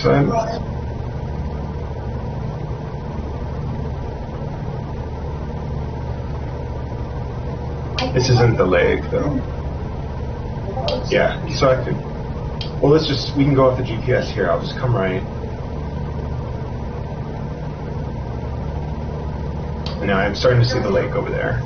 side. This isn't the lake, though. Yeah, so I could... Well, we can go off the GPS here. I'll just come right. And now I'm starting to see the lake over there.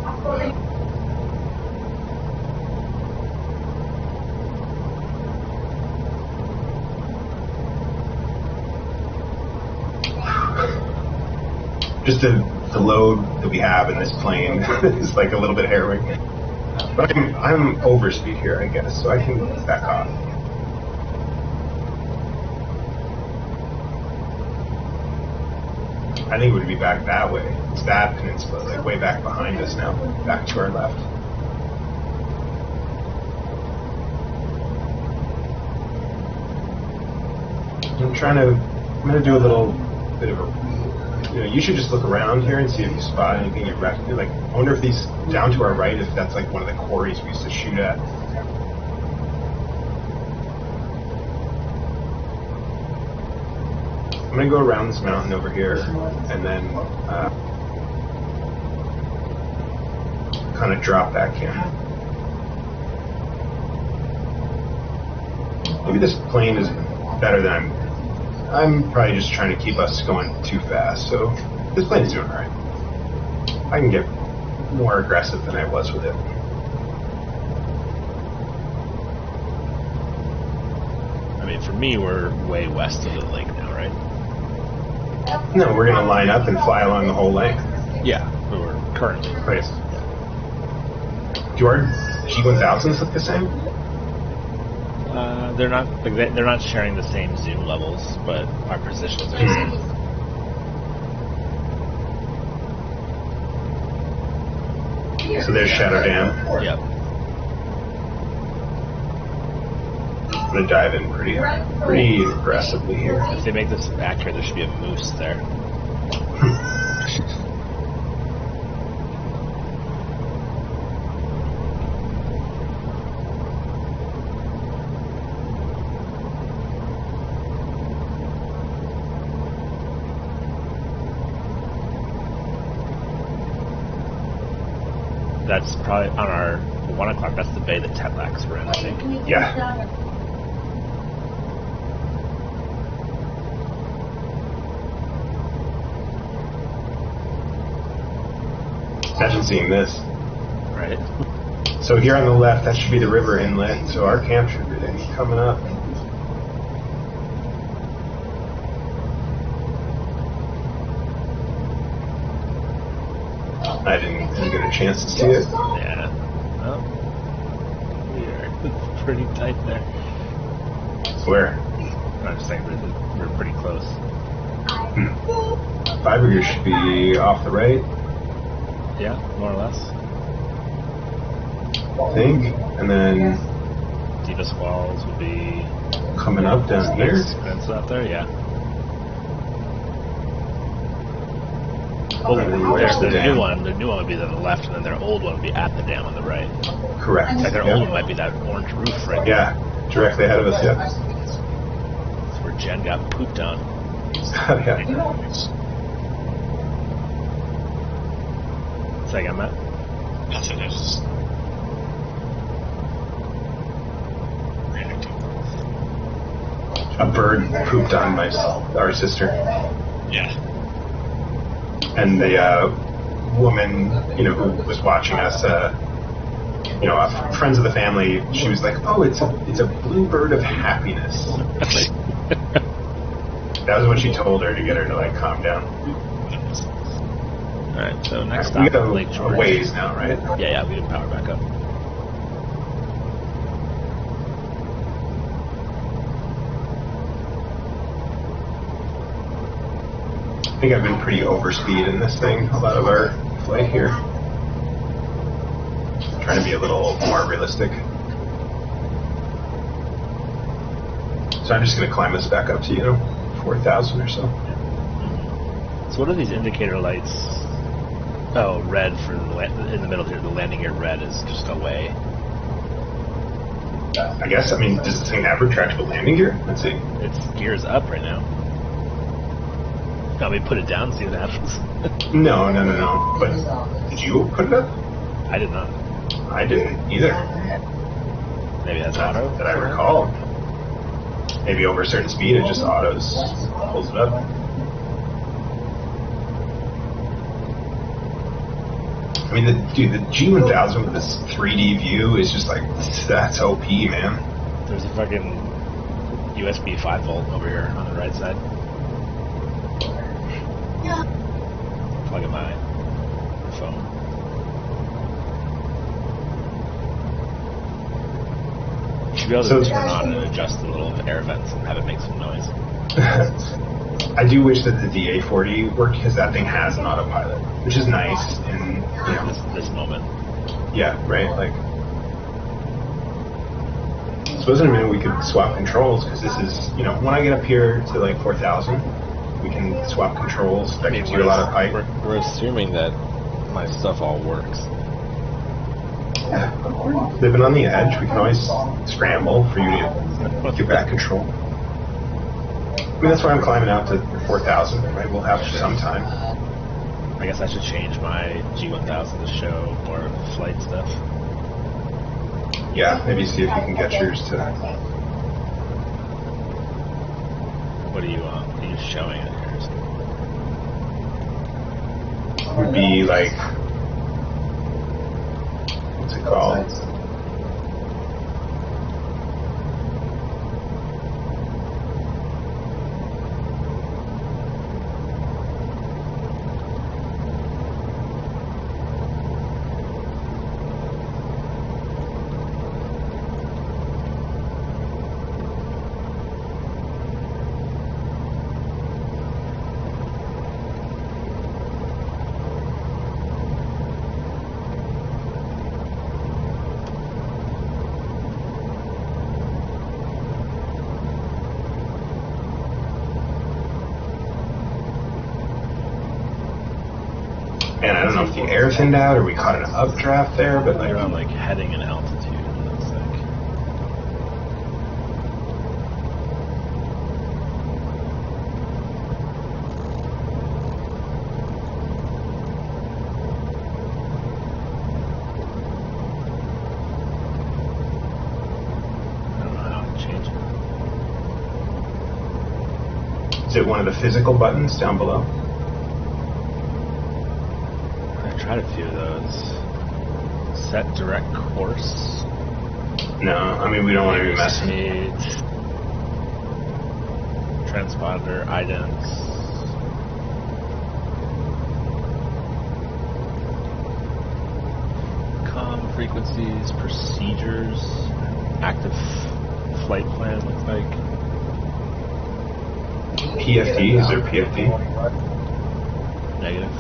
Just the load that we have in this plane is like a little bit harrowing. But I'm overspeed here, I guess, so I can back off. I think it would be back that way. It's that peninsula, like way back behind us now, back to our left. I'm gonna do a little bit of a, you should just look around here and see if you spot anything you recognize. Like, I wonder if these down to our right, if that's like one of the quarries we used to shoot at. I'm gonna go around this mountain over here, and then kind of drop back in. Maybe this plane is better than I'm probably just trying to keep us going too fast, so this plane's doing alright. I can get more aggressive than I was with it. I mean, for me, we're way west of the lake now, right? No, we're going to line up and fly along the whole length. Yeah, but we're currently. Right. Do our G1000s look the same? They're not sharing the same zoom levels, but our positions are the same. So there's Shadow Dam. Yep. I'm gonna dive in pretty aggressively here. If they make this accurate, there should be a moose there. That's probably on our 1 o'clock. That's the bay that Tetlax were in, I think. Yeah. Imagine seeing this. Right. So here on the left, that should be the river inlet. So our camp should be coming up. I didn't get a chance to see it. Yeah. Well, we're pretty tight there. Where? I'm just saying we're pretty close. Fibergear should be off the right. Yeah, more or less. I think. And then Diva Squalls would be coming up down here. That's out there, yeah. Oh, the new one would be to the left, and then their old one would be at the dam on the right. Correct. Like their old one might be that orange roof right there. Yeah, directly ahead of us, yeah. That's where Jen got pooped on. Yeah. Say again, Matt? Nothing, I just... A bird pooped on our sister. Yeah. And the woman, who was watching us, friends of the family, she was like, "Oh, it's a blue bird of happiness." That was what she told her to get her to calm down. All right, so next we stop, got Lake George. a ways now, right? Yeah, we can power back up. I think I've been pretty overspeed in this thing, a lot of our flight here. Trying to be a little more realistic. So I'm just going to climb this back up to, 4,000 or so. So what are these indicator lights? Oh, red for in the middle here. The landing gear red is just away. I guess, I mean, does this thing have retractable landing gear? Let's see. Its gear's up right now. Got me put it down, see what happens. No. But did you put it up? I did not. I didn't either. Maybe that's Not auto? that I recall. Maybe over a certain speed, it just autos pulls it up. I mean, the G1000 with this 3D view is just like, that's OP, man. There's a fucking USB 5 volt over here on the right side. Plug in my phone. You should be able to turn on and adjust the little air vents and have it make some noise. I do wish that the DA40 worked because that thing has an autopilot, which is nice. And This moment. yeah, right. Like, I suppose in a minute we could swap controls because this is, when I get up here to like 4,000, we can swap controls. That gives you a lot of height. We're assuming that my stuff all works. Yeah. Living on the edge, we can always scramble for you to get back control. I mean, that's why I'm climbing out to 4,000. Right? We'll have some time. I guess I should change my G1000 to show more flight stuff. Yeah, maybe see if you can get yours to. What are you showing at yours? Would be like, what's it called? And I don't know if the air thinned out or we caught an updraft there, but like, You're on like heading and altitude. It looks like. I don't know how to change it. is it one of the physical buttons down below? I tried a few of those. Set direct course. No, I mean, we don't want to be messing. Speeds. Transponder idents. Com frequencies, procedures, active flight plan looks like. PFD, is there PFD? Negative.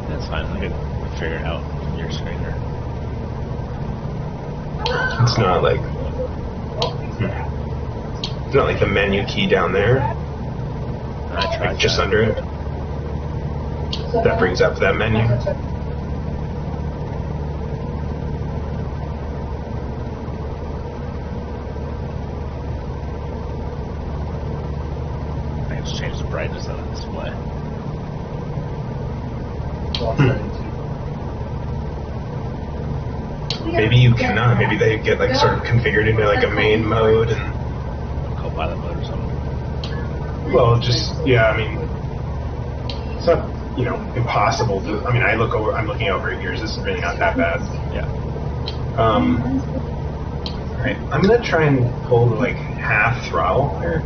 That's fine. I can figure it out from your screen. Or It's not like, it's not like the menu key down there, I tried like just that. under it. That brings up that menu. I can just change the brightness of the display. Maybe you cannot. Maybe they get like sort of configured into like a main mode and. Copilot mode or something. Well, just yeah. I mean, it's not impossible to. I mean, I'm looking over at yours. This is really not that bad. Yeah. Alright, I'm gonna try and pull the, like, half throttle here.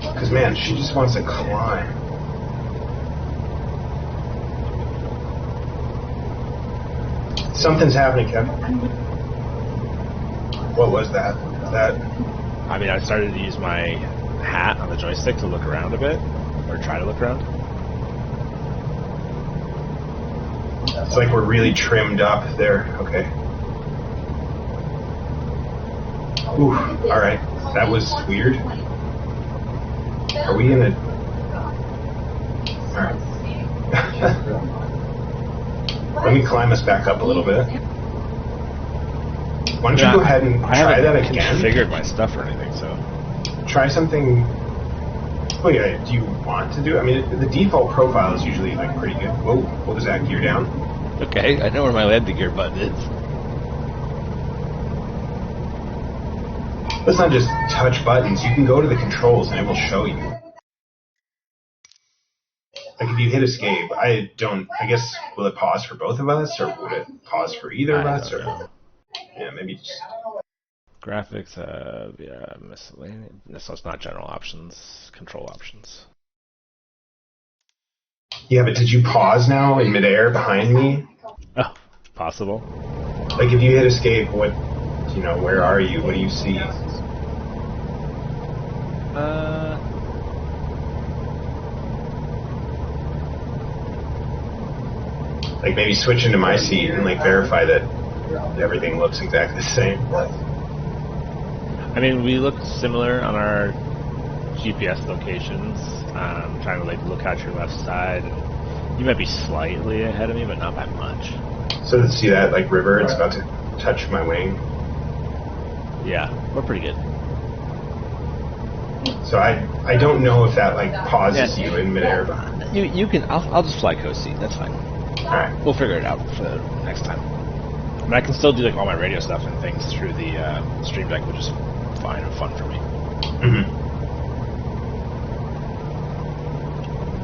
Because, man, she just wants to climb. Something's happening, Kevin. What was that? I mean, I started to use my hat on the joystick to look around a bit, or try to look around. It's like we're really trimmed up there. Okay. Ooh, alright. That was weird. Are we in a... Alright. Let me climb us back up a little bit. Why don't you go ahead and try that again? I haven't configured my stuff or anything, so... Try something... Oh yeah, do you want to do it? I mean, the default profile is usually, like, pretty good. Whoa, what was that? Gear down? Okay, I know where my landing gear button is. Let's not just touch buttons. You can go to the controls and it will show you. Like if you hit escape, I guess, will it pause for both of us, or would it pause for either of us? Or yeah, maybe just... Graphics, yeah, miscellaneous. So it's not general options, control options. Yeah, but did you pause now in midair behind me? Oh, possible. Like if you hit escape, what, where are you? What do you see? Like maybe switch into my seat and like verify that everything looks exactly the same. I mean, we look similar on our GPS locations. Trying to like look out your left side. And you might be slightly ahead of me, but not by much. So to see that like river, it's about to touch my wing. Yeah, we're pretty good. So I don't know if that like pauses you in midair. You can. I'll just fly coast seat. That's fine. All right. We'll figure it out for next time. I mean, I can still do like all my radio stuff and things through the Stream Deck, which is fine and fun for me. Mm-hmm.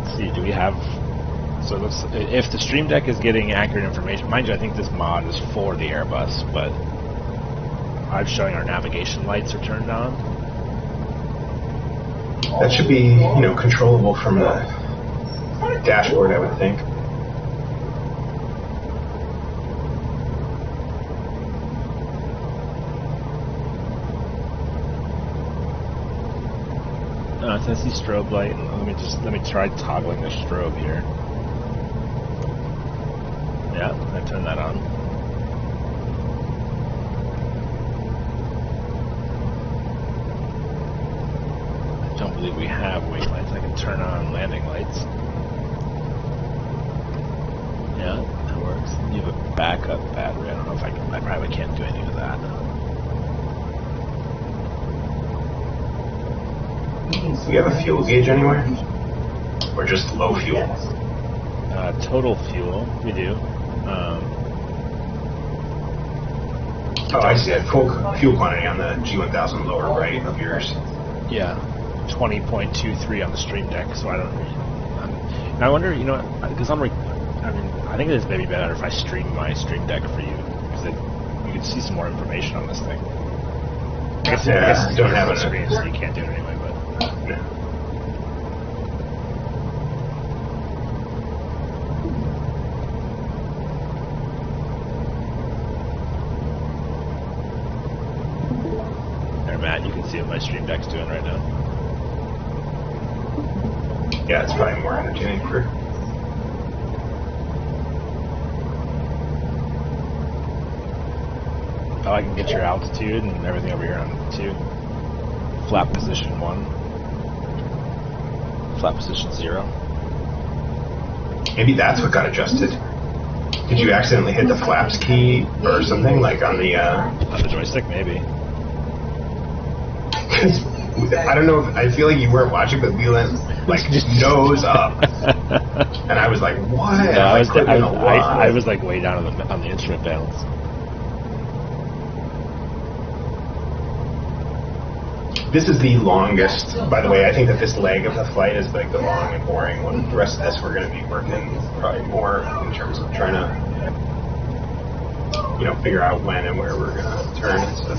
Let's see, do we have... So if the Stream Deck is getting accurate information, mind you, I think this mod is for the Airbus, but I'm showing our navigation lights are turned on. That should be, controllable from the dashboard, I would think. It says the strobe light. Let me try toggling the strobe here. Yeah, I turned that on. I don't believe we have wing lights. I can turn on landing lights. Yeah, that works. You have a backup battery. I don't know if I probably can't do any of that. Do we have a fuel gauge anywhere? Or just low fuel? Total fuel, we do. Oh, I see. Full fuel quantity on the G1000 lower right of yours. Yeah, 20.23 on the Stream Deck. So I don't. And I wonder, because I think it is maybe better if I stream my Stream Deck for you, because you can see some more information on this thing. I guess it's don't have a screen, so you can't do it anyway. But yeah. there, Matt, you can see what my Stream Deck's doing right now. Yeah, it's probably more entertaining for... Oh, I can get your altitude and everything over here on 2. Flap position 1. Flap position 0. Maybe that's what got adjusted. Did you accidentally hit the flaps key or something, like on the joystick? Maybe. I don't know. I feel like you weren't watching, but we went like nose up, and I was like, "What?" No, I was like way down on the instrument panels. This is the longest, by the way. I think that this leg of the flight is like the long and boring one. The rest of this we're going to be working probably more in terms of trying to, figure out when and where we're gonna turn and stuff.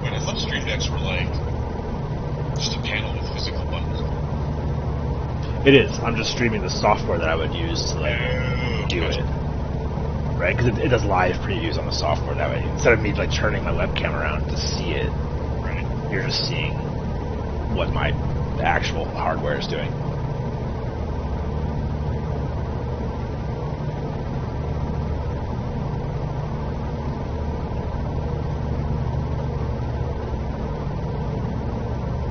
Wait, I thought stream decks were like just a panel with physical buttons. It is. I'm just streaming the software that I would use to do Gotcha. it. Right? Because it does live previews on the software that way. Instead of me turning my webcam around to see it, Right. you're just seeing what my actual hardware is doing.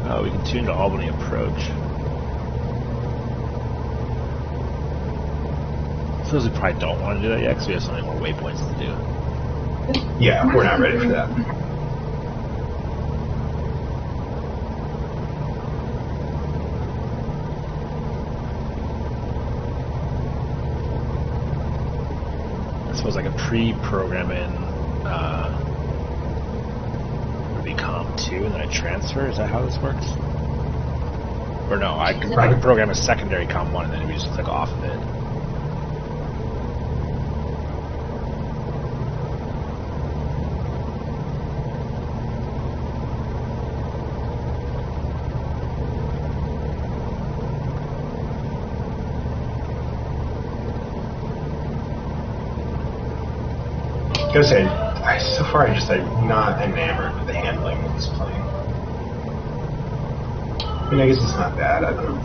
Oh, we can tune to Albany approach. So we probably don't want to do that yet because we have so many more waypoints to do. Yeah, we're not ready for that. I suppose I could pre-program in maybe COM2 and then I transfer. Is that how this works? Or no, I could program a secondary COM1 and then we just click off of it. I gotta say, so far I'm not enamored with the handling of this plane. I mean, I guess it's not bad. I don't know.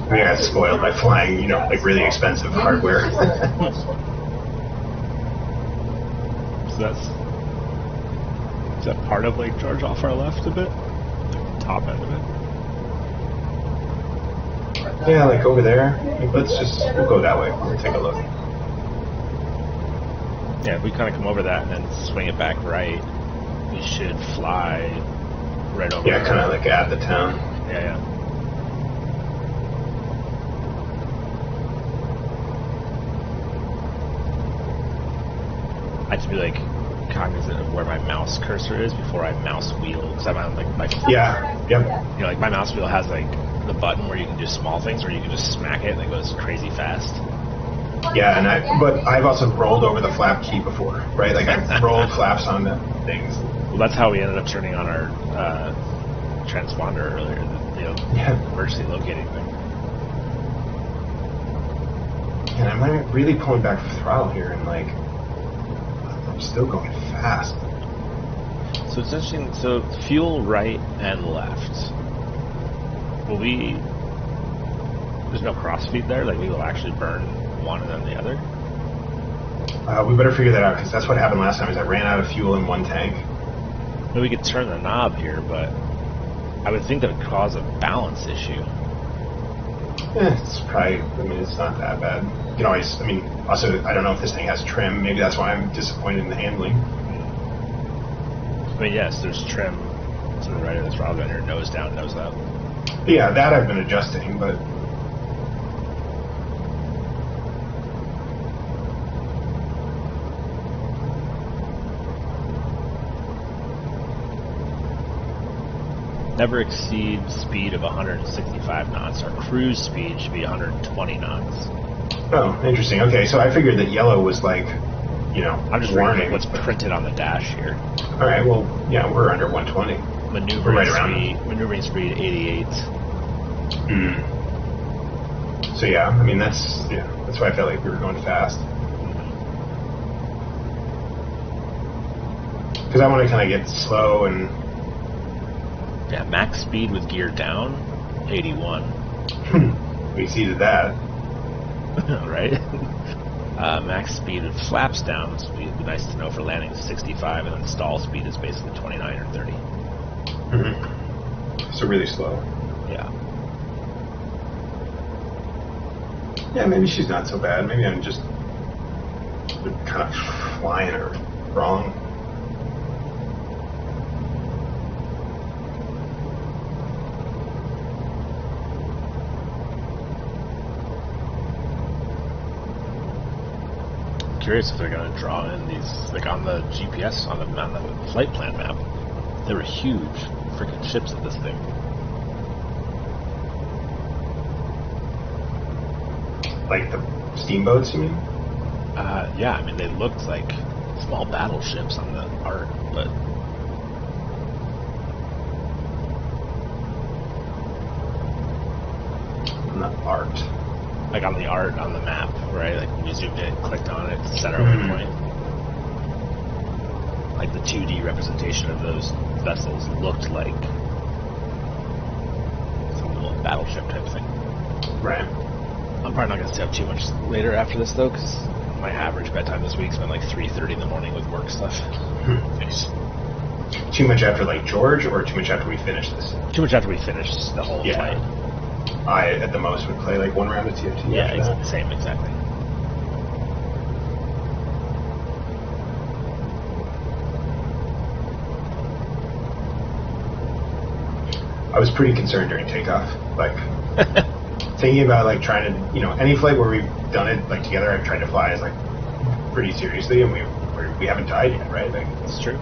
I mean, I got spoiled by flying, like really expensive hardware. So is that part of Lake George off our left a bit? The top end of it? Yeah, like over there. Like, we'll go that way. We'll take a look. Yeah, if we kind of come over that and then swing it back right, we should fly right over. Yeah, kind of like at the town. Yeah. I have to be like cognizant of where my mouse cursor is before I mouse wheel, because I'm on like my Yeah. Yep. like my mouse wheel has like the button where you can do small things, or you can just smack it and it goes crazy fast. Yeah, but I've also rolled over the flap key before, right? Like I've rolled flaps on the things. Well, that's how we ended up turning on our transponder earlier, the emergency locating thing. And I'm really pulling back the throttle here, and like I'm still going fast. So it's interesting. So fuel right and left. There's no crossfeed there. Like we will actually burn one and then the other. We better figure that out, because that's what happened last time. Is I ran out of fuel in one tank. Maybe we could turn the knob here, but I would think that would cause a balance issue. It's probably. I mean, it's not that bad. You can always. I mean, also, I don't know if this thing has trim. Maybe that's why I'm disappointed in the handling. I mean, yes, there's trim to the right of the throttle gun here, nose down, nose up. Yeah, that I've been adjusting, but Never exceed speed of 165 knots. Our cruise speed should be 120 knots. oh, interesting. Okay, so I figured that yellow was like, I'm just warning. reading what's printed on the dash here. All right, well, yeah, we're under 120. Maneuvering right around speed 88. So yeah, I mean that's why I felt like we were going fast. Because I want to kind of get slow and. Yeah, max speed with gear down, 81. We exceeded that. Right? Max speed with flaps down would be nice to know for landing, 65, and then stall speed is basically 29 or 30. So really slow. Yeah. Yeah, maybe she's not so bad. Maybe I'm just kind of flying her wrong. curious if they're going to draw in these, like on the GPS, on the flight plan map. There were huge freaking ships at this thing. Like the steamboats, you mean? Yeah, I mean, they looked like small battleships on the art, but... On the art. Like on the art, on the map, right? Like when you zoomed in, clicked on it, center waypoint. Like the 2D representation of those vessels looked like some little battleship type thing. Right. I'm probably not going to stay up too much later after this, though, because my average bedtime this week's been like 3:30 in the morning with work stuff. Nice. Too much after like George, or too much after we finish this? Too much after we finish the whole flight. I, at the most, would play like one round of TFT. Yeah, same, exactly. I was pretty concerned during takeoff, like thinking about like trying to, you know, any flight where we've done it like together, I've tried to fly as like pretty seriously, and we haven't died yet, right? Like, it's true.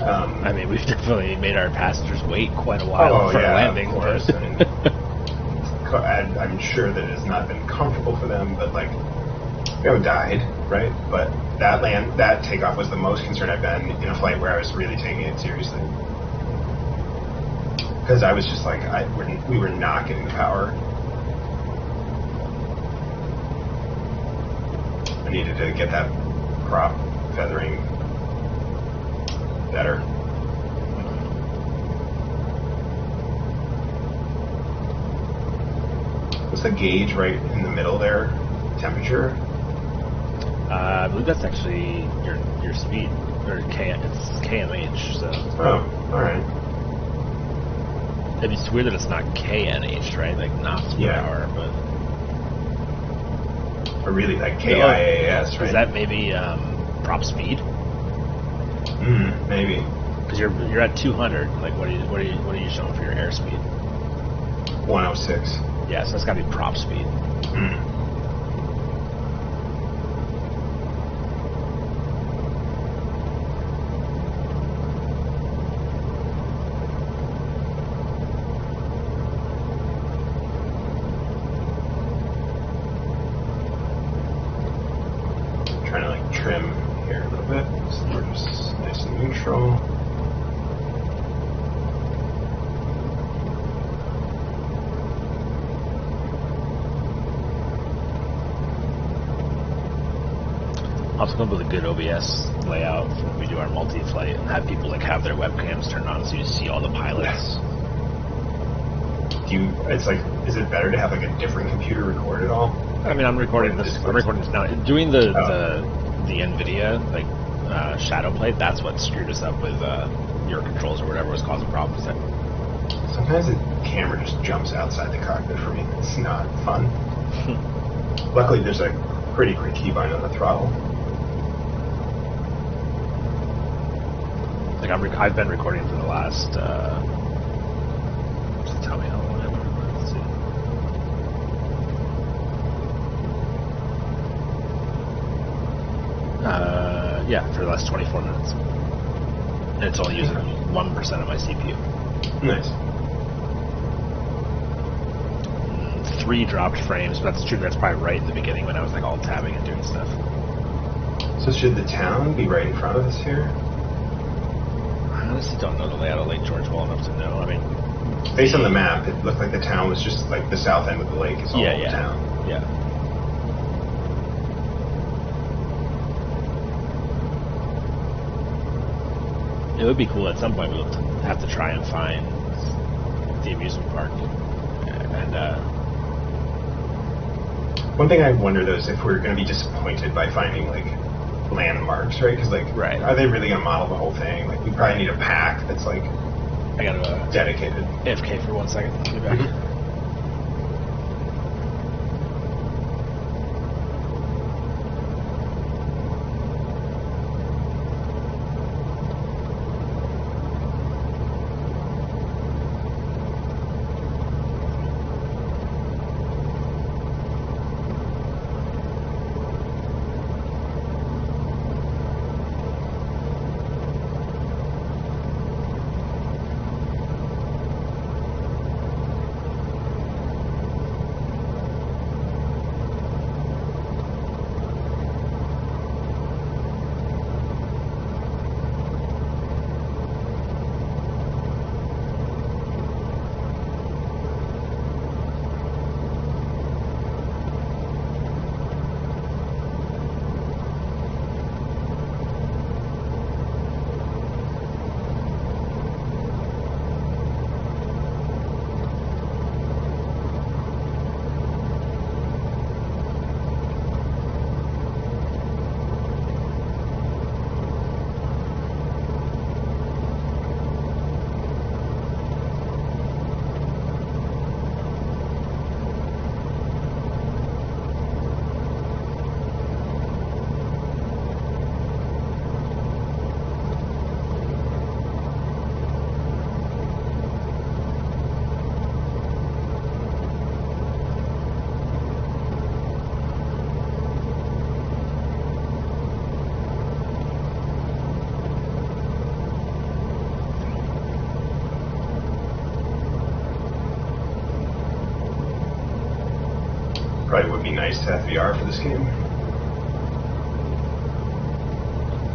I mean, we've definitely made our passengers wait quite a while for a landing. Of course. I mean, I'm sure that it has not been comfortable for them, but like we haven't died, right? But that takeoff was the most concerned I've been in a flight where I was really taking it seriously, because I was just like, we were not getting the power. I needed to get that prop feathering better. What's the gauge right in the middle there? Temperature? I believe that's actually your speed, or it's kmh. So. Oh, all right. It's weird that it's not knh, right? Like knots per hour, but. Or really like KIAS, right? Is that maybe prop speed? Maybe. Because you're at 200. Like what are you showing for your airspeed? 106. Yeah, so that's got to be prop speed. Trying to like trim here a little bit, so we're just nice and neutral. Also come up with a good OBS layout for when we do our multi-flight and have people like have their webcams turned on so you see all the pilots. It's like, is it better to have like a different computer record it all? I mean, I'm recording this now. Doing the NVIDIA like shadow play, that's what screwed us up with your controls or whatever was causing problems. Sometimes the camera just jumps outside the cockpit for me. It's not fun. Luckily, there's a pretty quick keybind on the throttle. Like I've been recording for the last. Just tell me how long I've been recording. Let's see. Yeah, for the last 24 minutes, and it's only using 1% of my CPU. Nice. 3 dropped frames, but that's true. That's probably right in the beginning when I was like all tabbing and doing stuff. So should the town be right in front of us here? I honestly don't know the layout of Lake George well enough to know. I mean, based on the map, it looked like the town was just like the south end of the lake is all the town. Yeah. It would be cool at some point. We'll have to try and find the amusement park. And one thing I wonder though is if we're going to be disappointed by finding like landmarks, right? Because like, are they really going to model the whole thing? Like, we probably need a pack that's like I gotta dedicated. AFK for 1 second. I'll be back. to FVR for this game.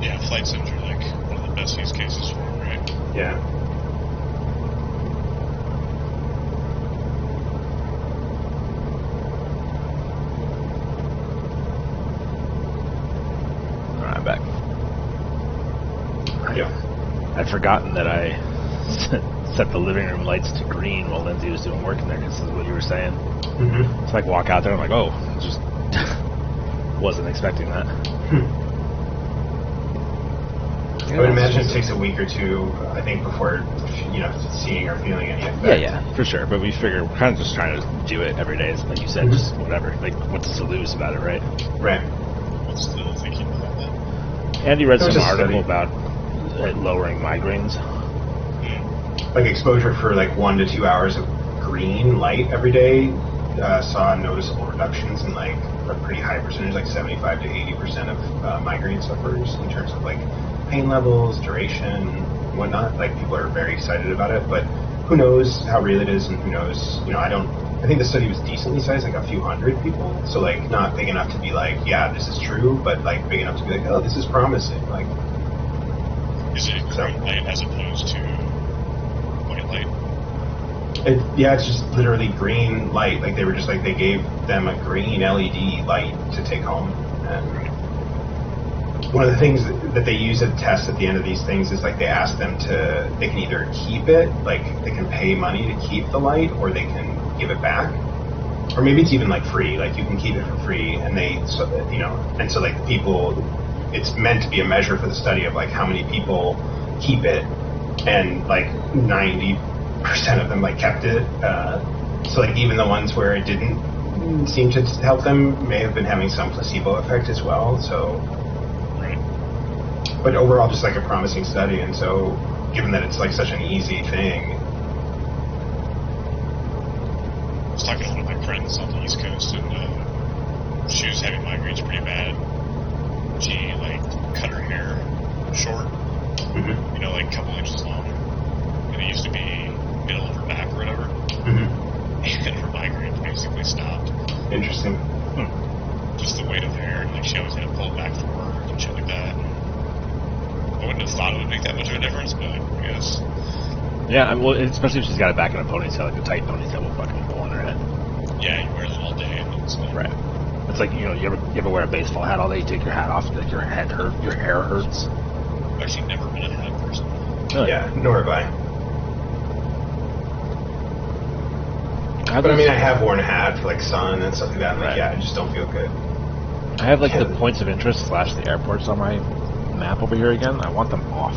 Yeah, flight sims are like one of the best use cases for it, right? Yeah. Alright, I'm back. Yeah. I'd forgotten that I set the living room lights to green while Lindsay was doing work in there, because this is what you were saying. Mm-hmm. So I walk out there, I'm like, oh, just wasn't expecting that. I would imagine it takes a week or two, I think, before, seeing or feeling any effect. Yeah, for sure. But we figure we're kind of just trying to do it every day, like you said, Mhm. just whatever. Like, what's to lose about it, right? Right. I'm still thinking about that. Andy read There was some a article study. about it lowering migraines. Like exposure for like 1 to 2 hours of green light every day saw noticeable reductions in like a pretty high percentage, like 75 to 80% of migraine sufferers in terms of like pain levels, duration, whatnot. Like people are very excited about it, but who knows how real it is, and who knows, I think the study was decently sized, like a few hundred people, so like not big enough to be like, yeah, this is true, but like big enough to be like, oh, this is promising. Like, Is it green light as opposed to white light? it's just literally green light. Like they were just like, they gave them a green LED light to take home. And one of the things that they use at test at the end of these things is like they ask them they can either keep it, like they can pay money to keep the light, or they can give it back. Or maybe it's even like free, like you can keep it for free, and so like people, it's meant to be a measure for the study of like how many people keep it, and like 90% of them like kept it. So like even the ones where it didn't seem to help them may have been having some placebo effect as well. So, but overall, just like a promising study. And so, given that it's like such an easy thing. I was talking to one of my friends on the East Coast, and she was having migraines pretty bad. She like cut her hair short, Mm-hmm. like a couple inches long, and it used to be middle of her back or whatever, Mm-hmm. and her migraines basically stopped. Interesting. Just the weight of the hair, and like she always had to pull it back for work and shit like that. I wouldn't have thought it would make that much of a difference, but I guess. Yeah, well, especially if she's got it back in a ponytail, like a tight ponytail will fucking go on her head. Yeah, you wear them all day, and it's like, Right. It's like, you ever wear a baseball hat all day, you take your hat off, like your hair hurts. I've actually never been a hat person. Really? Yeah, nor have I. I But I mean, I have worn a hat for like sun and stuff like that. And like, Right. yeah, I just don't feel good. I have like the points of interest / the airports on my map over here again. I want them off.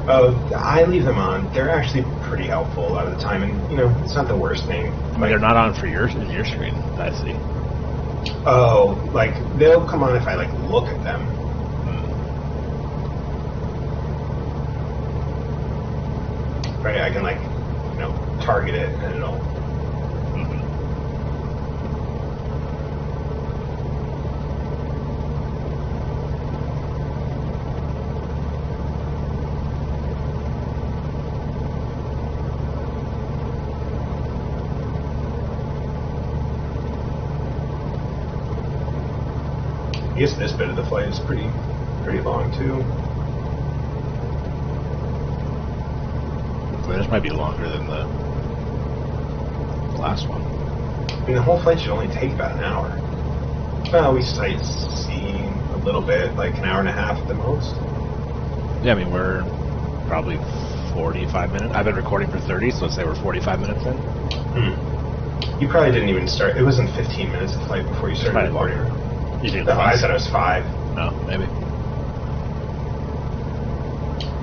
Oh, I leave them on. They're actually pretty helpful a lot of the time, and it's not the worst thing. I mean, they're not on for your screen, I see. Oh, like they'll come on if I like look at them. Right, I can like target it and it'll. I guess this bit of the flight is pretty long too. This might be longer than the last one. I mean, the whole flight should only take about an hour. Well, we sightseeing a little bit, like an hour and a half at the most. Yeah, I mean, we're probably 45 minutes. I've been recording for 30, so let's say we're 45 minutes in. You probably didn't even start. It wasn't 15 minutes of flight before you started Probably recording. longer. You think No, I thought it was 5. No, maybe.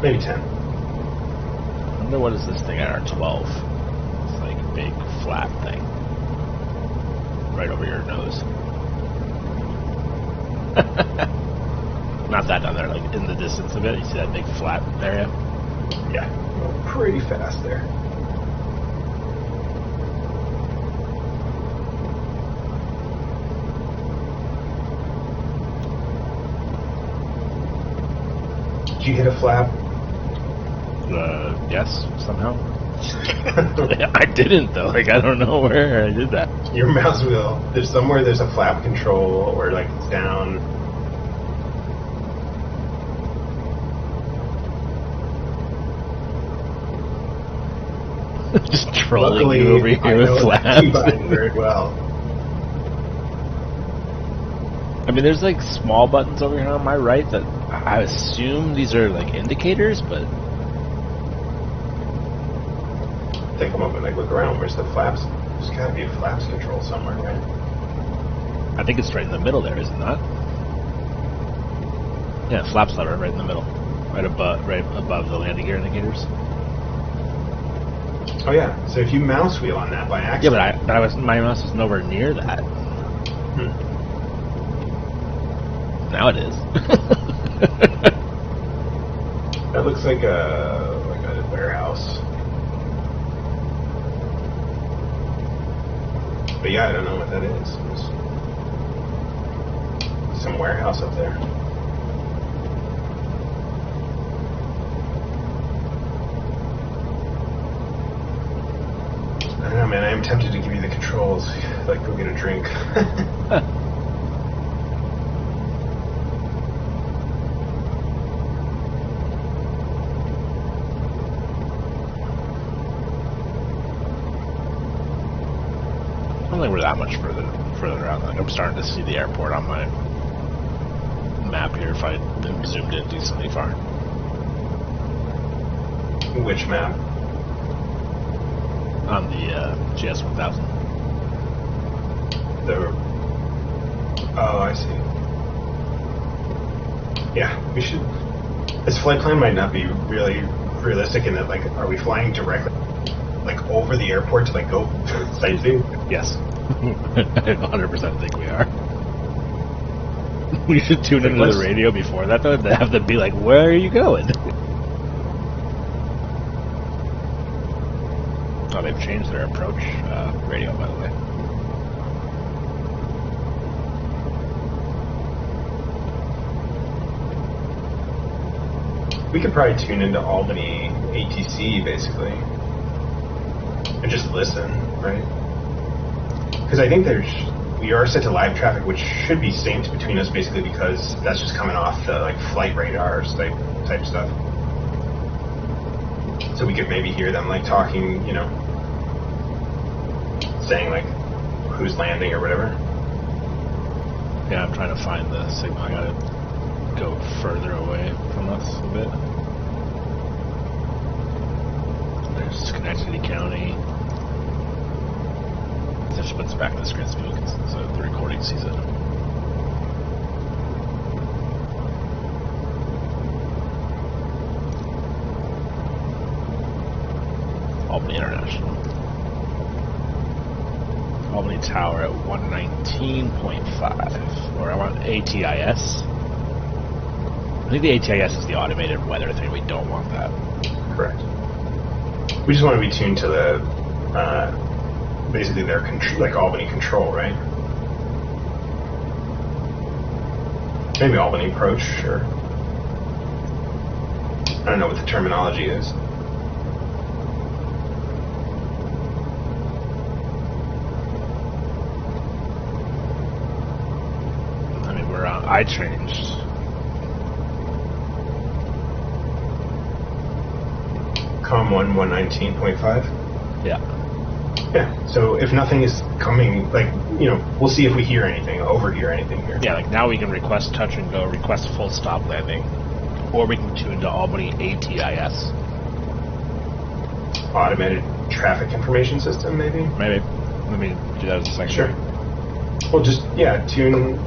Maybe 10. I wonder what is this thing at R12? It's like a big flat thing. Right over your nose. Not that down there, like in the distance of it. You see that big flat area? Yeah. Pretty fast there. Did you hit a flap? Yes, somehow. I didn't though. Like I don't know where I did that. Your mouse wheel. There's somewhere there's a flap control or like it's down. Just trolling Luckily, you over here I with know that flaps. keybind very well. I mean, there's like small buttons over here on my right that I assume these are like indicators, but Take a moment, like look around. Where's the flaps? There's gotta be a flaps control somewhere, right? I think it's right in the middle there, is it not? Yeah, flaps lever right in the middle, right above the landing gear indicators. Oh yeah. So if you mouse wheel on that by Yeah, accident, but my mouse was nowhere near that. Now it is. that looks like a warehouse. But yeah, I don't know what that is. There's some warehouse up there. I don't know, man. I am tempted to give you the controls. Like, go get a drink. I don't think we're that much further out. Like I'm starting to see the airport on my map here if I zoomed in decently far. Which map? On the GS1000. Oh, I see. Yeah, we should. This flight plan might not be really realistic in that, like, are we flying directly, like, over the airport to, like, go sightseeing? Yes. I 100% think we are. We should tune into the radio before that, though, to have them be like, where are you going? Oh, they've changed their approach radio, by the way. We could probably tune into Albany ATC, basically, and just listen, right? Because I think we are set to live traffic, which should be synced between us, basically, because that's just coming off the, like, flight radars type stuff. So we could maybe hear them, like, talking, you know, saying, like, who's landing or whatever. Yeah, I'm trying to find the signal. I gotta go further away from us a bit. There's Schenectady County. I should put this back in the screen so the recording sees it. Albany International. Albany Tower at 119.5. Or I want ATIS. I think the ATIS is the automated weather thing. We don't want that. Correct. We just want to be tuned to the, basically their like Albany control, right? Maybe Albany approach, sure. I don't know what the terminology is. I mean, we're on. I changed. COM1 119.5. Yeah. Yeah. So if nothing is coming, like, you know, we'll see if we hear anything, overhear anything here. Yeah, like now we can request touch and go, request full stop landing, or we can tune to Albany ATIS. Automated traffic information system, maybe. Maybe. Let me do that as a second. Sure. Well, just tune.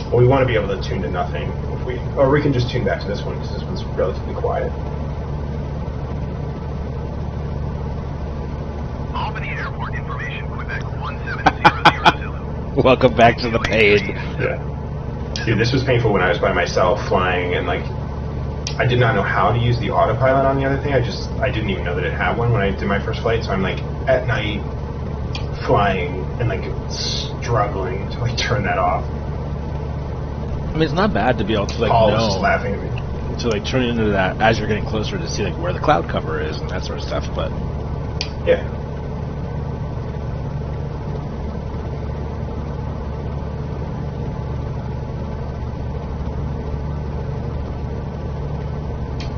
Well, we want to be able to tune to nothing if we, or we can just tune back to this one because this one's relatively quiet. Albany Airport information, Quebec 17000. Welcome back to the pain. Yeah. Dude, this was painful when I was by myself flying, and like, I did not know how to use the autopilot on the other thing. I didn't even know that it had one when I did my first flight. So I'm like at night flying and like struggling to like turn that off. I mean, it's not bad to be able to like Paul was know. just laughing at me. to like turn into that as you're getting closer to see like where the cloud cover is and that sort of stuff. But Yeah.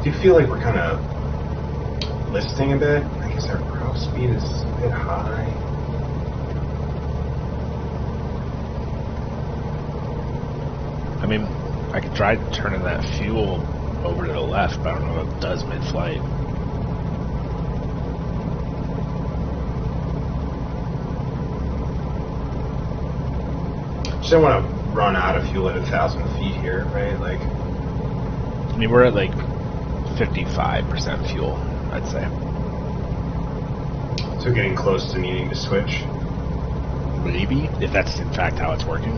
Do you feel like we're kind of listing a bit? I guess our ground speed is a bit high. I mean, I could try turning that fuel over to the left, but I don't know what it does mid-flight. Just don't want to run out of fuel at 1,000 feet here, right? Like, I mean, we're at like 55% fuel, I'd say. so getting close to needing to switch. Maybe, if that's in fact how it's working.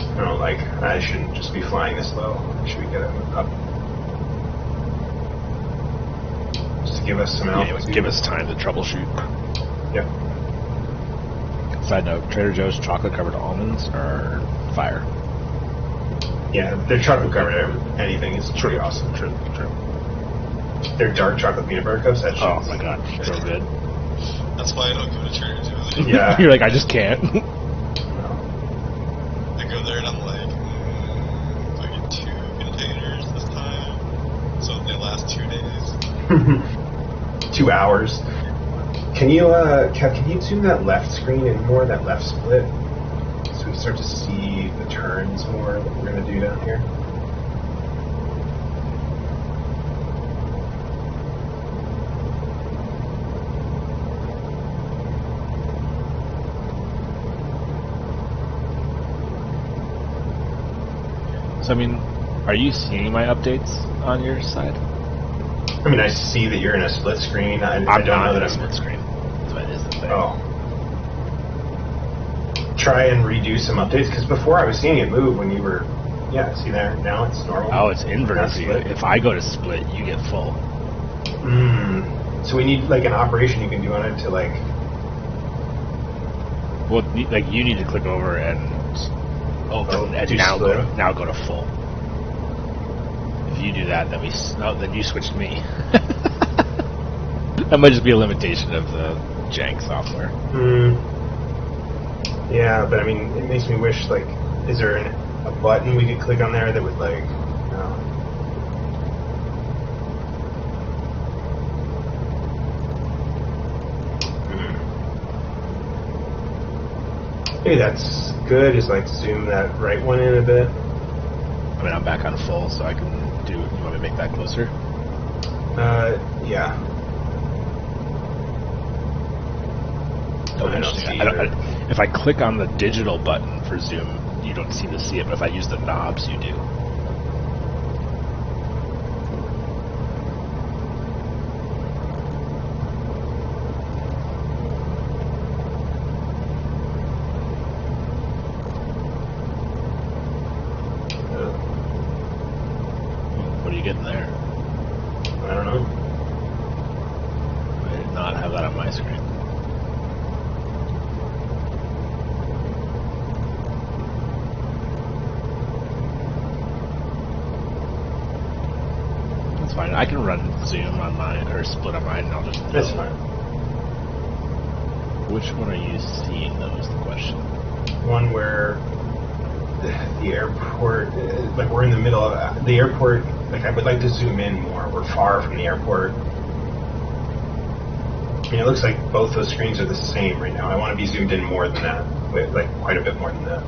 I don't know, like, I shouldn't just be flying this low. Should we get it up? Just to give us some Yeah, altitude. give us time to troubleshoot. Yep. Side note, Trader Joe's chocolate covered almonds are fire. Yeah, their chocolate covered anything is pretty awesome. True. Their dark chocolate peanut butter cups, that's Oh my god, so good. That's why I don't go to Trader Joe's. Yeah. You're like, I just can't. I go there and I'm like, do I get 2 containers this time? So they last 2 days. 2 hours. Can you, Kev, can you zoom that left screen in more, that left split? So we start to see the turns more that we're going to do down here. So, I mean, are you seeing my updates on your side? I mean, I see that you're in a split screen. I I'm don't know not that in a I'm... split screen. That's what it is. Oh. Try and redo some updates, because before I was seeing it move when you were... Yeah, see there? Now it's normal. Oh, it's inverted. Not So split. if I go to split, you get full. So we need, like, an operation you can do on it to, like... Well, like you need to click over and open and do now split. go to full. If you do that, then then you switch to me. That might just be a limitation of the jank software. Yeah, but I mean, it makes me wish, like, is there a button we could click on there that would, like, Maybe that's good, is, like, zoom that right one in a bit. I mean, I'm back on full, so I can do. You want me to make that closer? Yeah. Oh, I don't interesting. see If I click on the digital button for zoom, you don't seem to see it, but if I use the knobs, you do. What are you getting there? I don't know. I did not have that on my screen. That's fine. I can run zoom on mine, or split on mine, and I'll just... That's fine. Which one are you seeing, though, is the question. One where the airport, like, we're in the middle of the airport. Like, I would like to zoom in more. We're far from the airport. I mean, it looks like both those screens are the same right now. I want to be zoomed in more than that, like quite a bit more than that.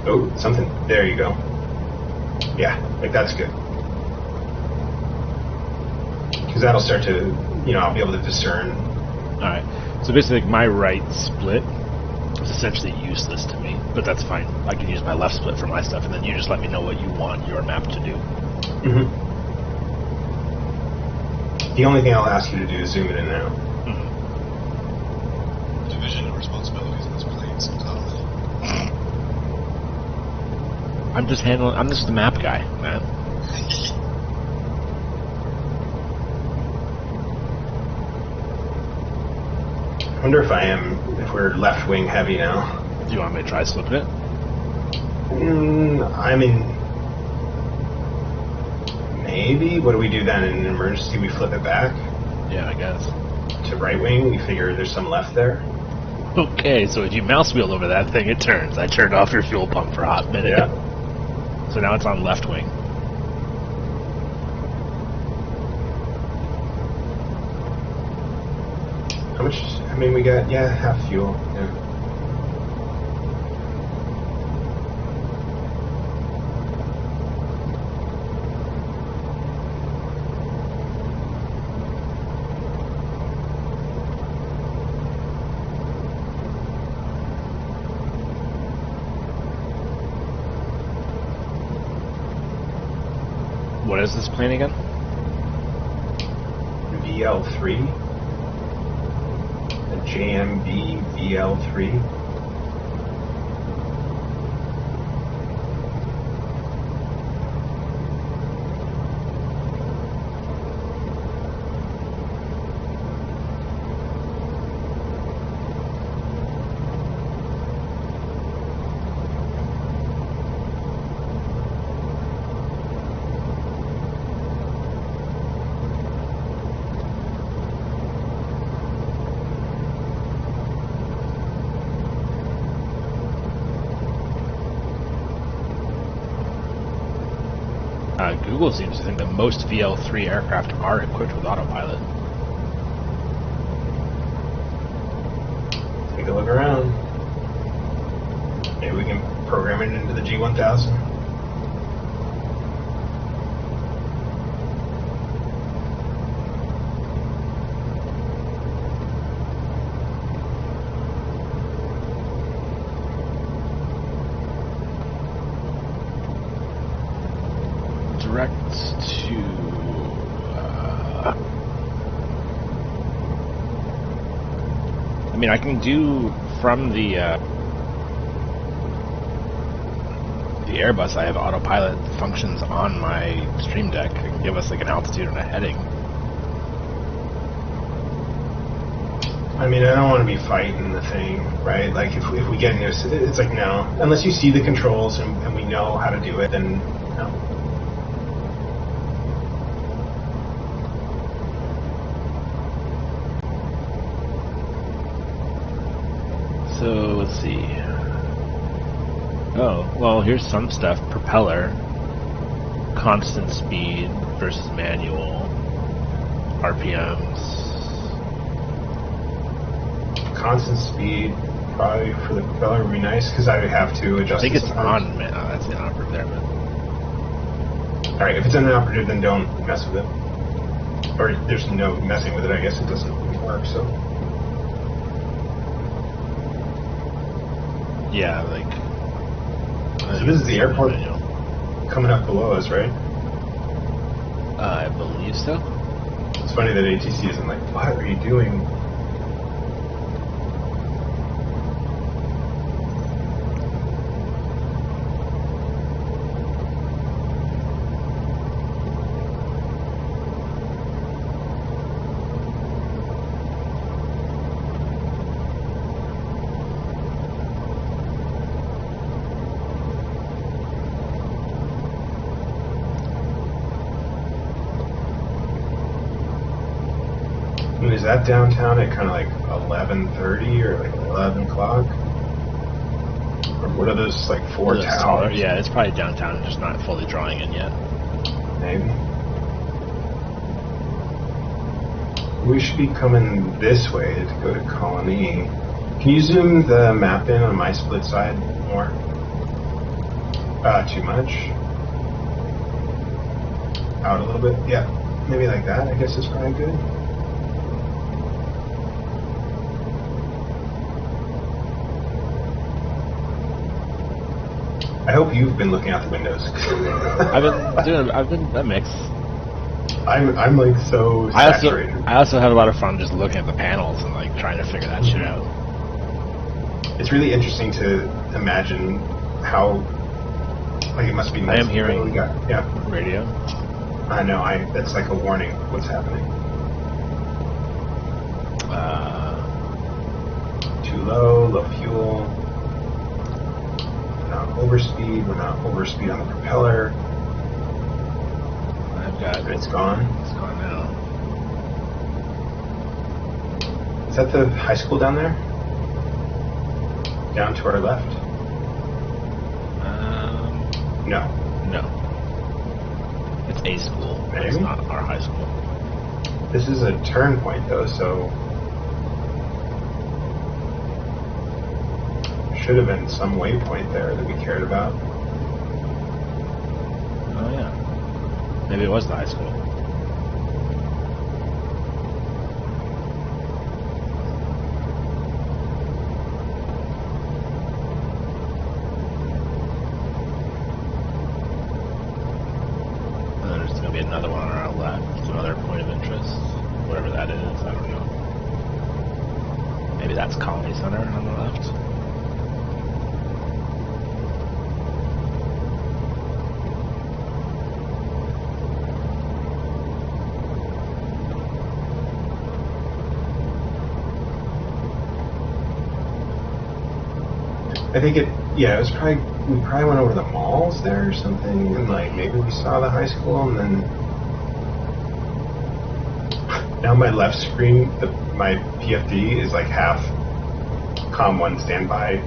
Oh, something. There you go. Yeah, like, that's good. Because that'll start to, I'll be able to discern. Alright, so basically my right split is essentially useless to me, but that's fine. I can use my left split for my stuff, and then you just let me know what you want your map to do. The only thing I'll ask you to do is zoom it in now. Division of responsibilities in this plane seems off. I'm just the map guy, man. I wonder if if we're left wing heavy now. Do you want me to try slipping it? I mean, maybe. What do we do then in an emergency? We flip it back Yeah, I guess. to right wing. We figure there's some left there. Okay, so if you mouse wheel over that thing, it turns. I turned off your fuel pump for a hot minute. Yeah. So now it's on left wing. How much? I mean, we got half fuel. Yeah. What is this plane again? VL3. A JMB-VL3. Google seems to think that most VL3 aircraft are equipped with autopilot. Take a look around. Maybe we can program it into the G1000. Direct to... I mean, I can do from the Airbus, I have autopilot functions on my Stream Deck. It can give us like an altitude and a heading. I mean, I don't want to be fighting the thing, right? Like, if we get into it's like, no. Unless you see the controls and we know how to do it, then no. So, let's see. Oh, well, here's some stuff. Propeller. Constant speed versus manual. RPMs. Constant speed, probably for the propeller would be nice, because I would have to adjust. I think the it's support. on. Man, oh, that's the operative there, but Alright, if it's inoperative, then don't mess with it. Or there's no messing with it, I guess it doesn't work, so. yeah, like. So this is the airport coming up below us, right? I believe so. It's funny that ATC isn't like, what are you doing? And is that downtown at kind of like 11:30 or like 11 o'clock? Or what are those, like, four Those towers? taller- Yeah, it's probably downtown, just not fully drawing in yet. Maybe. We should be coming this way to go to Colony. Can you zoom the map in on my split side more? Too much. Out a little bit. Yeah, maybe like that. I guess is probably good. I hope you've been looking out the windows. I've been a mix. I'm like so saturated. I also have a lot of fun just looking at the panels and like trying to figure that shit out. It's really interesting to imagine how, like, it must be nice. I am hearing yeah. radio. I know. That's like a warning. What's happening? too low, low fuel. We're not overspeed, we're not overspeed on the propeller. I've got. It's gone. It's gone now. Is that the high school down there? Down to our left? No. No. It's a school. But it's Maybe? not our high school. This is a turn point though, so should have been some waypoint there that we cared about. Oh yeah. Maybe it was the high school. And then there's going to be another one on our left, another point of interest, whatever that is. I don't know. Maybe that's Colony Center on the left. I think it was probably, we probably went over the malls there or something, and like maybe we saw the high school, and then now my left screen, my PFD is like half COM1 standby.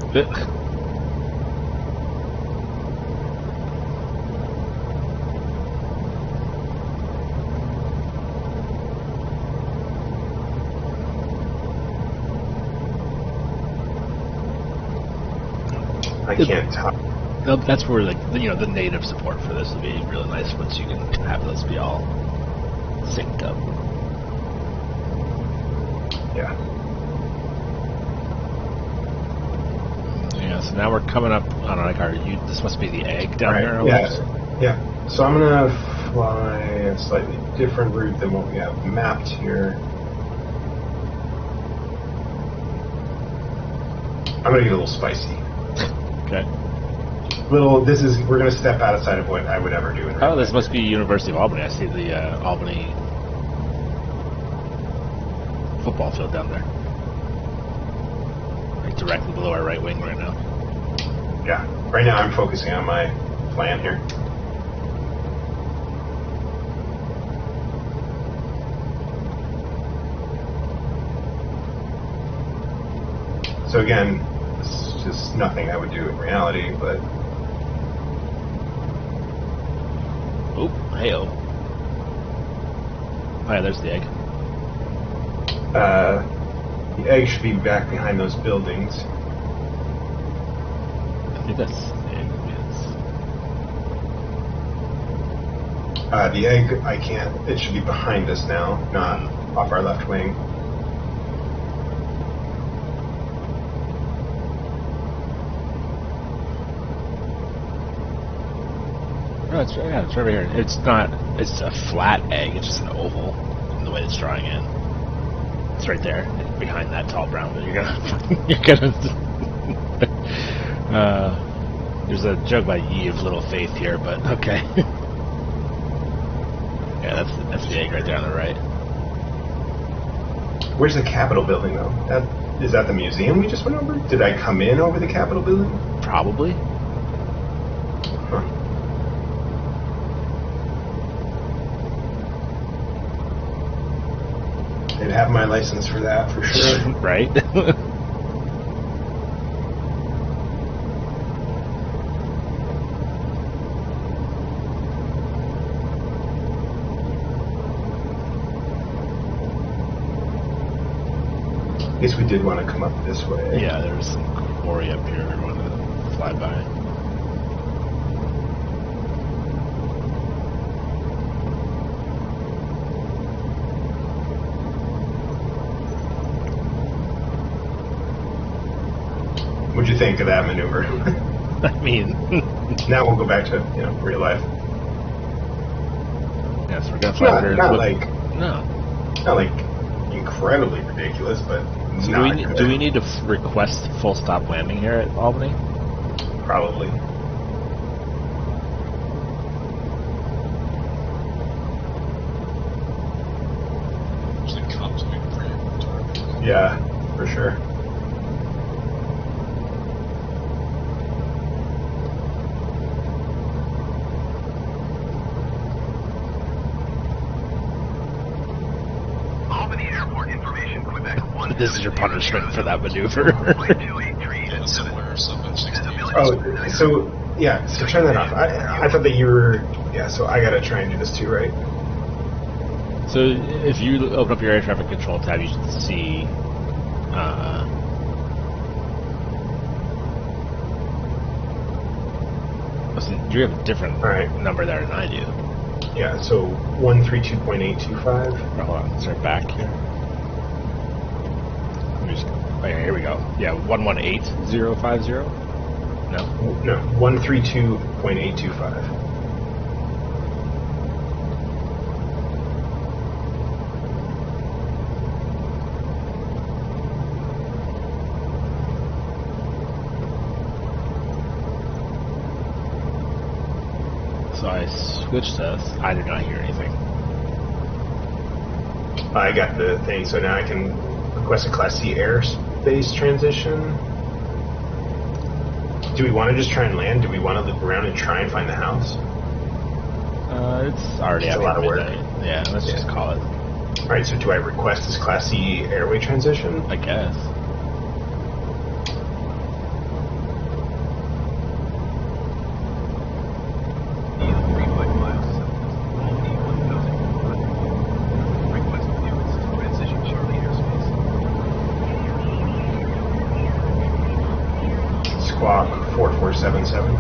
I can't tell. That's where the native support for this will be really nice once you can have those be all synced up. Yeah. Yeah. So now we're coming up on this must be the egg down Right. here. on our Yeah. left. Yeah. So I'm gonna fly a slightly different route than what we have mapped here. I'm gonna get a little spicy. Okay. We're gonna step outside of what I would ever do in real Oh, this life. must be University of Albany. I see the Albany football field down there. Like directly below our right wing right now. Yeah. Right now I'm focusing on my plan here. So again, it's just nothing I would do in reality, but Oh, hey-oh. Oh yeah, there's the egg. the egg should be back behind those buildings. I think that's the egg. Yes. The egg, it should be behind us now, not off our left wing. No, it's over here. It's a flat egg, it's just an oval in the way it's drawing in. It's right there, behind that tall brown, but you're gonna there's a joke by Ye of Little Faith here, but okay. Yeah, that's the egg right there on the right. Where's the Capitol building though? Is that the museum we just went over? Did I come in over the Capitol building? Probably. Huh. They'd have my license for that for sure. Right? I guess we did want to come up this way. Yeah, there was some quarry up here we wanted to fly by. What'd you think of that maneuver? I mean, Now we'll go back to real life. yes, we're gonna fly under. Not No. like incredibly ridiculous, but So not do we need to request full stop landing here at Albany? Probably. Usually cops waiting for you. Yeah, for sure. Airport information, Quebec 170. This is your punishment for that maneuver. Flight 283 Yeah, is somewhere, something 60. Oh, so yeah, so turn that off. I thought that you were So I gotta try and do this too, right? So if you open up your air traffic control tab, you should see. So you have a different number there than I do. Yeah. So 132.825. Oh, hold on, start back here. Let me just, okay, here we go. Yeah, 118050. No. No, 132.825. So I switched to. I did not hear anything. I got the thing, so now I can request a Class C airspace transition. Do we want to just try and land? Do we want to loop around and try and find the house? It's already It's a lot of work. midnight. Yeah, let's just call it. Alright, so do I request this Class C airway transition? I guess. Squawk 4477.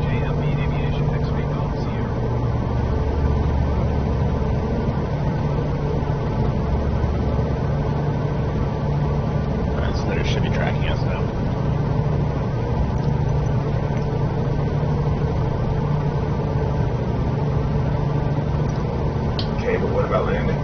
JMB Aviation X-ray Golf Sierra. Alright, so they should be tracking us now. Okay, but what about landing?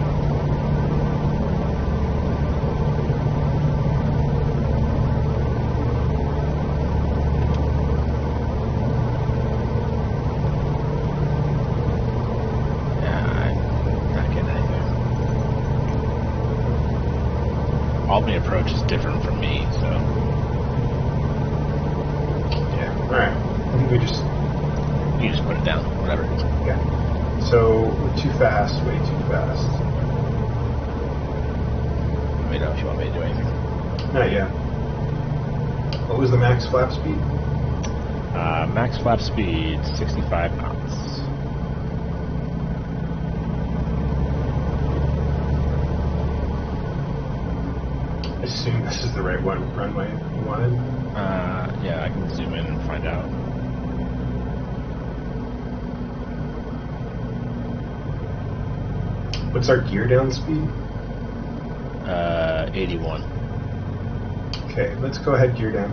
Albany approach is different from me, so Yeah, alright. I think we just... you just put it down, whatever. Yeah. So, we're too fast, way too fast. Let me know if you want me to do anything. Not yet. What was the max flap speed? Max flap speed, 65 knots. I assume this is the right runway you wanted. Yeah, I can zoom in and find out. What's our gear down speed? 81. Okay, let's go ahead gear down.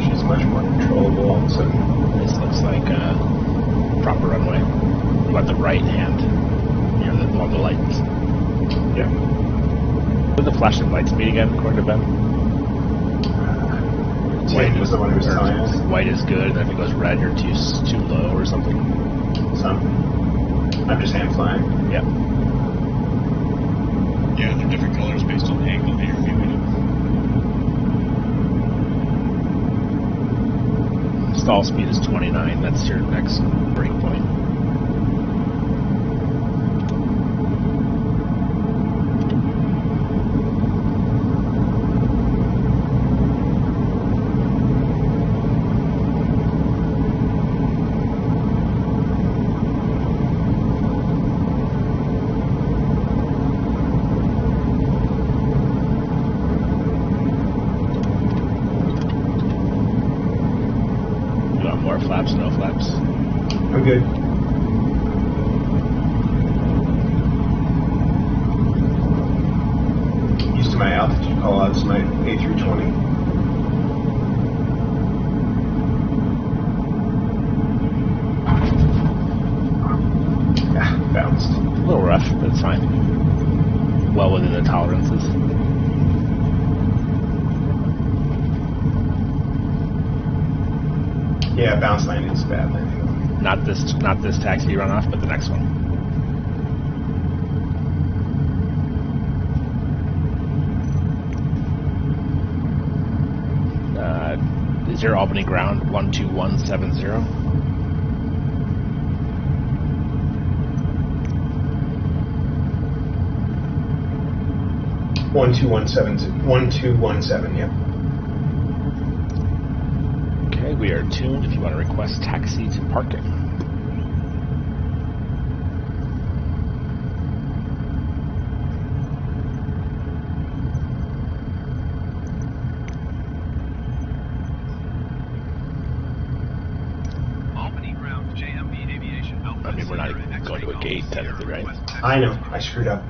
She's much more controllable all of a sudden. This looks like a proper runway. You want the right hand near all the lights. Yeah. What did the flashing lights mean again, according to Ben? White was the one who was telling us. White is good, and if it goes red, you're too low or something. Something. I'm just hand flying. Yep. Yeah, they're different colors based on the angle that you're viewing it. Stall speed is 29. That's your next break point. Flaps, no flaps. I'm good. Used to my altitude call outs, my A320. Yeah, bounced. A little rough, but it's fine. Well within the tolerances. Yeah, bounce landing is bad landing. Not this taxi runoff, but the next one. Is your Albany ground 12170? 1217, yep. Okay, we are tuned if you want to request taxi to parking. Albany ground, JMB Aviation Alpha. I mean, we're not even going to a gate, technically, right? I know, I screwed up.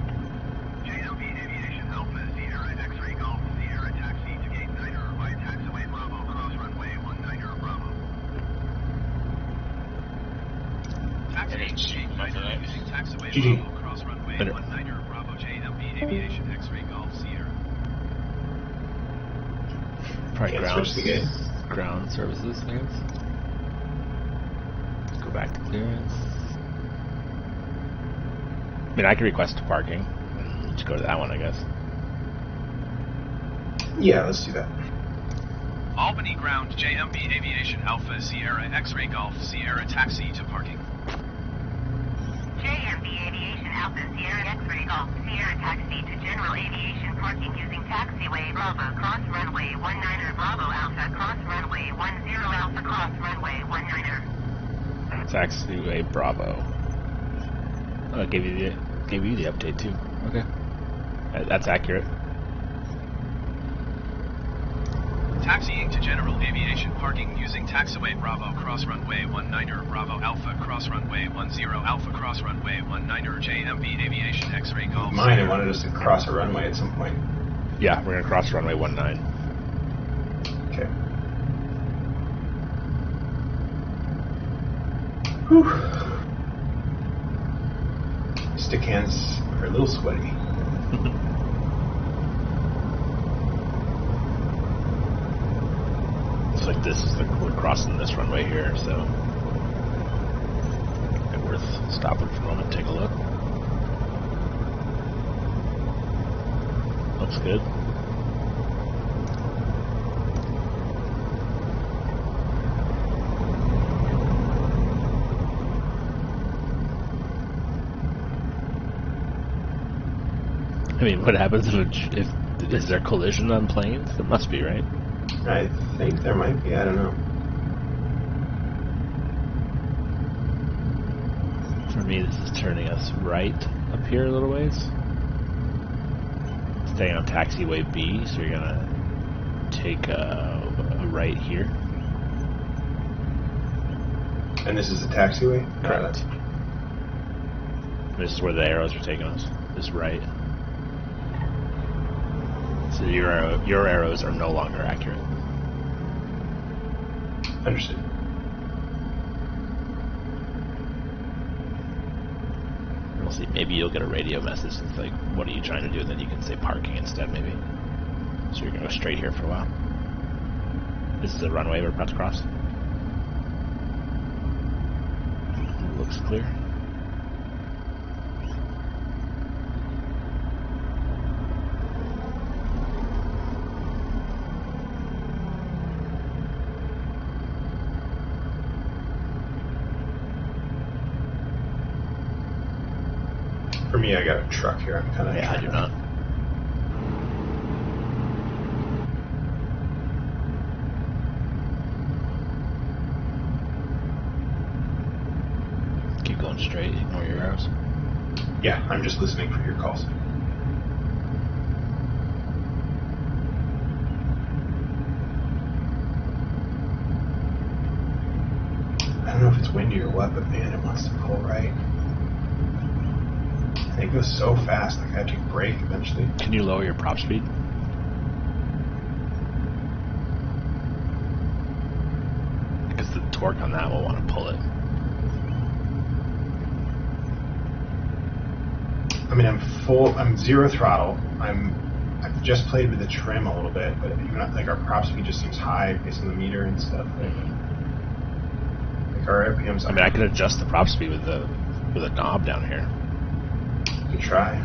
JMB Aviation Alpha, Sierra X-Ray Golf, Sierra taxi to gate 9er by taxiway Bravo, cross runway 19er Bravo. Taxi to gate 9er using taxiway GG. Bravo, cross runway 19er Bravo, JMB Aviation X-Ray Golf, Sierra. Probably Can't ground, switch the gate. ground services, I guess. Let's go back to clearance. I mean, I could request to parking. Just go to that one, I guess. Yeah, let's do that. Albany ground, JMB Aviation Alpha, Sierra X-Ray Golf, Sierra taxi to parking. JMB Aviation Alpha, Sierra X-Ray Golf, Sierra taxi to general aviation parking using taxiway Bravo, cross runway 19er Bravo Alpha, cross runway 10 Alpha, cross runway 19er. Taxiway Bravo. Oh, gave you the update too. Okay, that's accurate. Taxiing to general aviation parking using taxiway Bravo, cross runway 19er Bravo Alpha, cross runway 10 Alpha, cross runway 19er JMB Aviation X-Ray Golf. Mine, it wanted us to cross a runway at some point. Yeah, we're gonna cross runway 19. Okay. Whew. Stick hands are a little sweaty. Looks like we're crossing this runway here, so it's worth stopping for a moment, take a look. Looks good. I mean, what happens if is there collision on planes? There must be, right? I think there might be, I don't know. For me, this is turning us right up here a little ways. Staying on taxiway B, so you're gonna take a right here. And this is the taxiway? Correct. This is where the arrows are taking us. This right. So your arrows are no longer accurate. Understood. We'll see. Maybe you'll get a radio message that's like, "What are you trying to do?" And then you can say parking instead, maybe. So you're gonna go straight here for a while. This is the runway we're about to cross. Looks clear. For me, I got a truck here. I'm kind of. Yeah, I do not. Keep going straight. Ignore your arrows. Yeah, I'm just listening for your calls. I don't know if it's windy or what, but man, it wants to pull right. It goes so fast, like I have to brake eventually. Can you lower your prop speed? Because the torque on that will want to pull it. I mean, I'm zero throttle. I've just played with the trim a little bit, but even like our prop speed just seems high based on the meter and stuff. Like Car RPM's I mean, I could adjust the prop speed with a knob down here. You can try.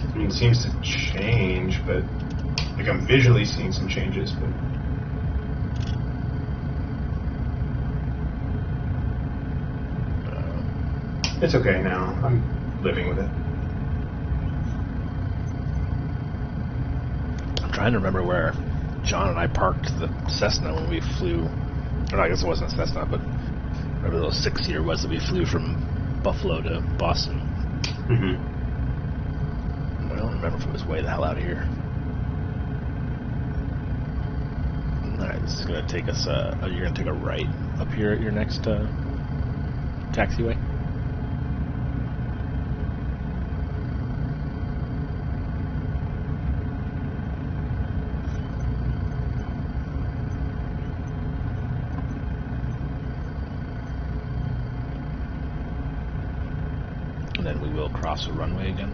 I mean, it seems to change, but like I'm visually seeing some changes, but it's okay now. I'm living with it. I'm trying to remember where John and I parked the Cessna when we flew. Or I guess it wasn't a Cessna, but whatever the little 6-seater was that we flew from Buffalo to Boston. Mm-hmm. I don't remember if it was way the hell out of here. Alright, this is going to take us, you're going to take a right up here at your next taxiway? And then we will cross a runway again.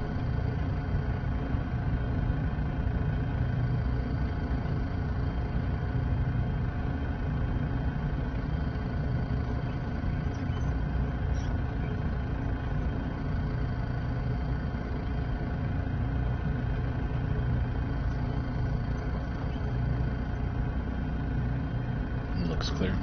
Looks clear.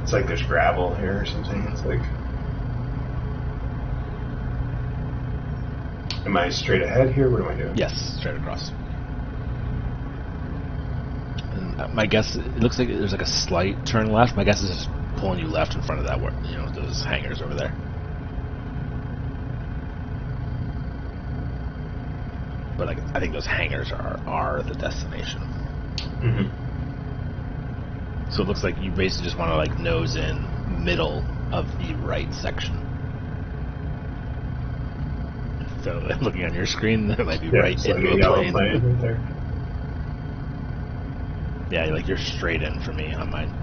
It's like there's gravel here or something. It's like, am I straight ahead here? What am I doing? Yes, straight across. And my guess, it looks like there's like a slight turn left. My guess is just pulling you left in front of that, those hangars over there. But like, I think those hangars are the destination. Mm-hmm. So it looks like you basically just want to like nose in middle of the right section. So looking on your screen, there might be right it's into like a yellow plane. right there. Yeah, like you're straight in for me on mine.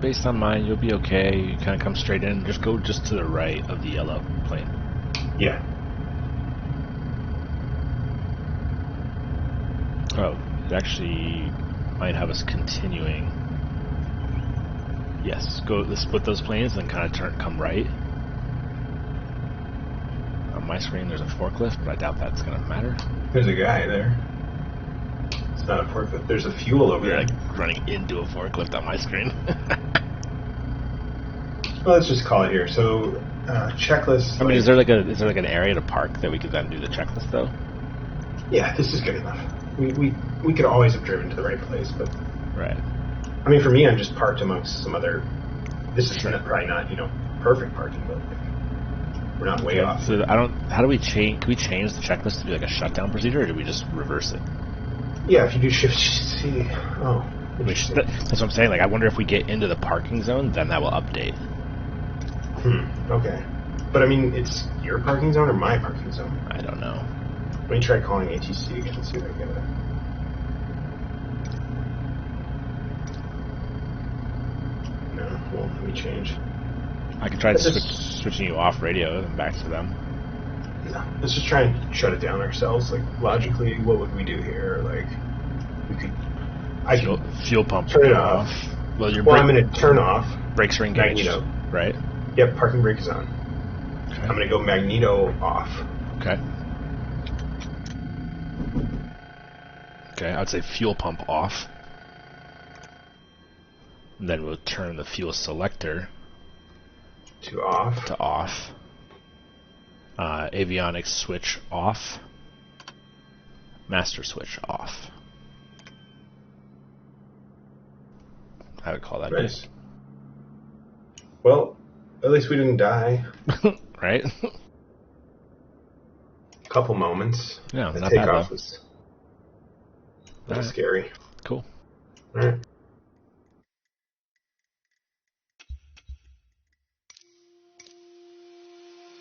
Based on mine, you'll be okay. You kind of come straight in. Just go just to the right of the yellow plane. Yeah. Oh, it actually might have us continuing. Yes, let's split those planes and kind of come right. On my screen, there's a forklift, but I doubt that's going to matter. There's a guy there. It's not a forklift. There's a fuel over You're there. like running into a forklift on my screen. Well, let's just call it here. So, checklist. I mean, is there like an area to park that we could then do the checklist though? Yeah, this is good enough. We could always have driven to the right place, but Right. I mean, for me, I'm just parked amongst some other. This is probably not perfect parking, but we're not way off. So how do we change? Can we change the checklist to be like a shutdown procedure, or do we just reverse it? Yeah, if you do Shift C. Oh, interesting. That's what I'm saying. Like, I wonder if we get into the parking zone, then that will update. Okay. But I mean, it's your parking zone or my parking zone? I don't know. Let me try calling ATC again and see if I get it. No, well, let me change. I could try switching you off radio and back to them. No, let's just try and shut it down ourselves. Like, logically, what would we do here? Like, we could... Fuel pump. Turn it off. Well, I'm going to turn off. Brakes are engaged. Magneto. Right? Yep, parking brake is on. Okay. I'm going to go magneto off. Okay. Okay, I would say fuel pump off. And then we'll turn the fuel selector to off. Avionics switch off. Master switch off. I would call that nice. Good. Well, at least we didn't die. Right? couple moments. Yeah, The not bad, takeoff though. was a little Alright. scary. Cool. All right.